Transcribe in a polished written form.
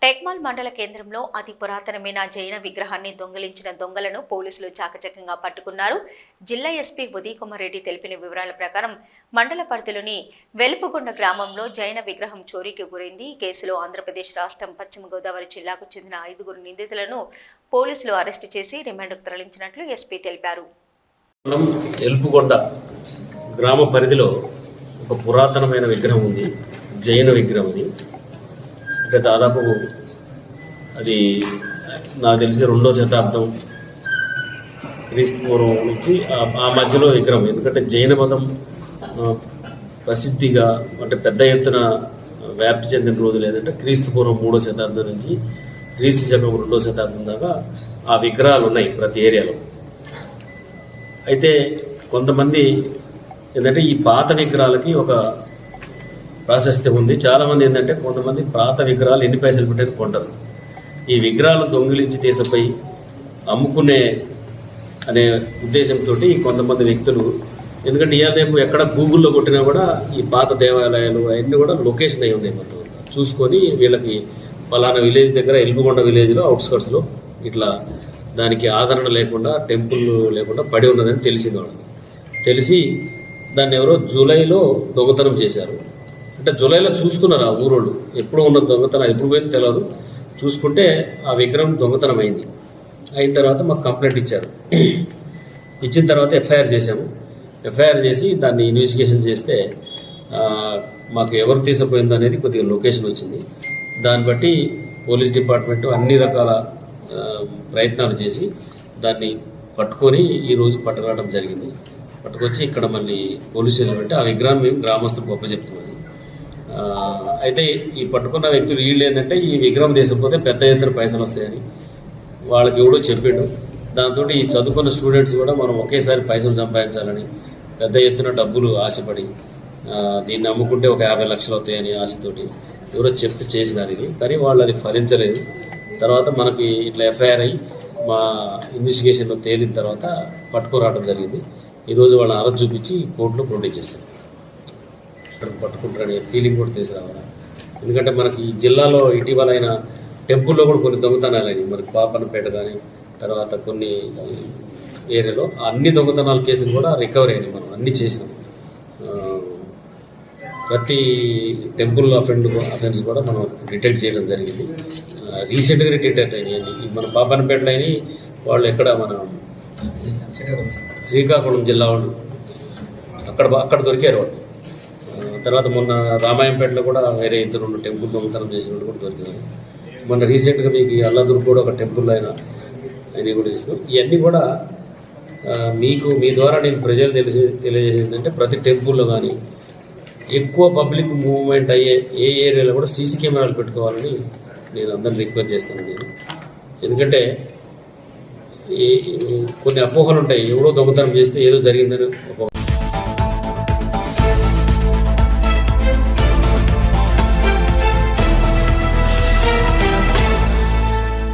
టెక్మాల్ మండల కేంద్రంలో అతి పురాతనమైన జైన విగ్రహాన్ని దొంగిలించిన దొంగలను పోలీసులు చాకచక్యంగా పట్టుకున్నారు. జిల్లా ఎస్పీ ఉదయ్ కుమార్ రెడ్డి తెలిపిన వివరాల ప్రకారం మండల పరిధిలోని వెలుపుగొండ గ్రామంలో జైన విగ్రహం చోరీకి గురైంది. ఈ కేసులో ఆంధ్రప్రదేశ్ రాష్ట్రం పశ్చిమ గోదావరి జిల్లాకు చెందిన 5 నిందితులను పోలీసులు అరెస్టు చేసి రిమాండ్కు తరలించినట్లు ఎస్పీ తెలిపారు. వెలుపుగొండ గ్రామ పరిధిలో ఒక పురాతనమైన విగ్రహం ఉంది, జైన విగ్రహం. అంటే దాదాపు అది నాకు తెలిసి 2వ శతాబ్దం క్రీస్తు పూర్వం నుంచి ఆ మధ్యలో విగ్రహం. ఎందుకంటే జైన మతం ప్రసిద్ధిగా అంటే పెద్ద ఎత్తున వ్యాప్తి చెందిన రోజులు ఏంటంటే క్రీస్తు పూర్వం 3వ శతాబ్దం నుంచి క్రీస్తు శకం 2వ శతాబ్దం దాకా ఆ విగ్రహాలు ఉన్నాయి ప్రతి ఏరియాలో. అయితే కొంతమంది ఏంటంటే ఈ పాత విగ్రహాలకి ఒక ప్రాశస్త్యం ఉంది. చాలామంది ఏంటంటే కొంతమంది పాత విగ్రహాలు ఎన్ని పైసలు పెట్టేది కొంటారు. ఈ విగ్రహాలు దొంగిలించి తీసిపోయి అమ్ముకునే అనే ఉద్దేశంతో కొంతమంది వ్యక్తులు, ఎందుకంటే ఇవాళ రేపు ఎక్కడ గూగుల్లో కొట్టినా కూడా ఈ పాత దేవాలయాలు అవన్నీ కూడా లొకేషన్ అయి ఉన్నాయి. మొత్తం చూసుకొని వీళ్ళకి పలానా విలేజ్ దగ్గర వెలుపుగొండ విలేజ్లో అవుట్స్కట్స్లో ఇట్లా దానికి ఆదరణ లేకుండా టెంపుల్ లేకుండా పడి ఉన్నదని తెలిసింది. వాళ్ళకి తెలిసి దాన్ని ఎవరో జూలైలో దొంగతనం చేశారు. అంటే జూలైలో చూసుకున్నారు ఆ ఊరోళ్ళు, ఎప్పుడు ఉన్న దొంగతనం ఎప్పుడు పోయింది తెలియదు. చూసుకుంటే ఆ విగ్రహం దొంగతనం అయింది. అయిన తర్వాత మాకు కంప్లైంట్ ఇచ్చారు. ఇచ్చిన తర్వాత ఎఫ్ఐఆర్ చేశాము. ఎఫ్ఐఆర్ చేసి దాన్ని ఇన్వెస్టిగేషన్ చేస్తే మాకు ఎవరు తీసుకుపోయింది అనేది కొద్దిగా లొకేషన్ వచ్చింది. దాన్ని బట్టి పోలీస్ డిపార్ట్మెంట్ అన్ని రకాల ప్రయత్నాలు చేసి దాన్ని పట్టుకొని ఈరోజు పట్టుకురావడం జరిగింది. పట్టుకొచ్చి ఇక్కడ మళ్ళీ పోలీసులు పెట్టి ఆ విగ్రహం మేము గ్రామస్తులకు అప్పచెప్తున్నాము. అయితే ఈ పట్టుకున్న వ్యక్తులు వీళ్ళు ఏంటంటే ఈ విగ్రహం తీసుకుపోతే పెద్ద ఎత్తున పైసలు వస్తాయని వాళ్ళకి ఎవడో చెప్పిండు. దాంతో ఈ చదువుకున్న స్టూడెంట్స్ కూడా మనం ఒకేసారి పైసలు సంపాదించాలని పెద్ద ఎత్తున డబ్బులు ఆశపడి దీన్ని అమ్ముకుంటే ఒక 50 లక్షలు అవుతాయని ఆశతోటి ఎవరో చెప్పి చేసినారు ఇది. కానీ వాళ్ళు అది ఫలించలేదు. తర్వాత మనకి ఇట్లా ఎఫ్ఐఆర్ అయ్యి మా ఇన్వెస్టిగేషన్లో తేలిన తర్వాత పట్టుకురావడం జరిగింది. ఈరోజు వాళ్ళని అరెస్ట్ చూపించి కోర్టులో ప్రొడ్యూస్ చేస్తారు. పట్టుకుంటారనే ఫీలింగ్ కూడా తీసుకురావాలి. ఎందుకంటే మనకి ఈ జిల్లాలో ఇటీవల అయిన టెంపుల్లో కూడా కొన్ని దొంగతనాలు అయినాయి. మనకి పాపన్నపేట కానీ తర్వాత కొన్ని ఏరియాలో అన్ని దొంగతనాల కేసులు కూడా రికవరీ అయినాయి. మనం అన్నీ చేసినాం. ప్రతి టెంపుల్ అఫెన్స్ కూడా మనం డిటెక్ట్ చేయడం జరిగింది. రీసెంట్గా డిటెక్ట్ అయినాయి. మన పాపన్నపేటలో అయినాయి. వాళ్ళు ఎక్కడ మన శ్రీకాకుళం జిల్లా వాళ్ళు అక్కడ దొరికారు వాళ్ళు. తర్వాత మొన్న రామాయంపేటలో కూడా వేరే 2 టెంపుల్ దొంగతనం చేసినట్టు కూడా దొరికినారు. మొన్న రీసెంట్గా మీకు అల్లాదుర్గ్ కూడా ఒక టెంపుల్ అయినా కూడా చేసినాం. ఇవన్నీ కూడా మీకు మీ ద్వారా నేను ప్రజలు తెలియజేసేది ప్రతి టెంపుల్లో కానీ ఎక్కువ పబ్లిక్ మూవ్మెంట్ అయ్యే ఏ ఏరియాలో కూడా సీసీ కెమెరాలు పెట్టుకోవాలని నేను అందరిని రిక్వెస్ట్ చేస్తాను. ఎందుకంటే కొన్ని అపోహలు ఉంటాయి. ఎవడో దొంగతనం చేస్తే ఏదో జరిగిందని ఒక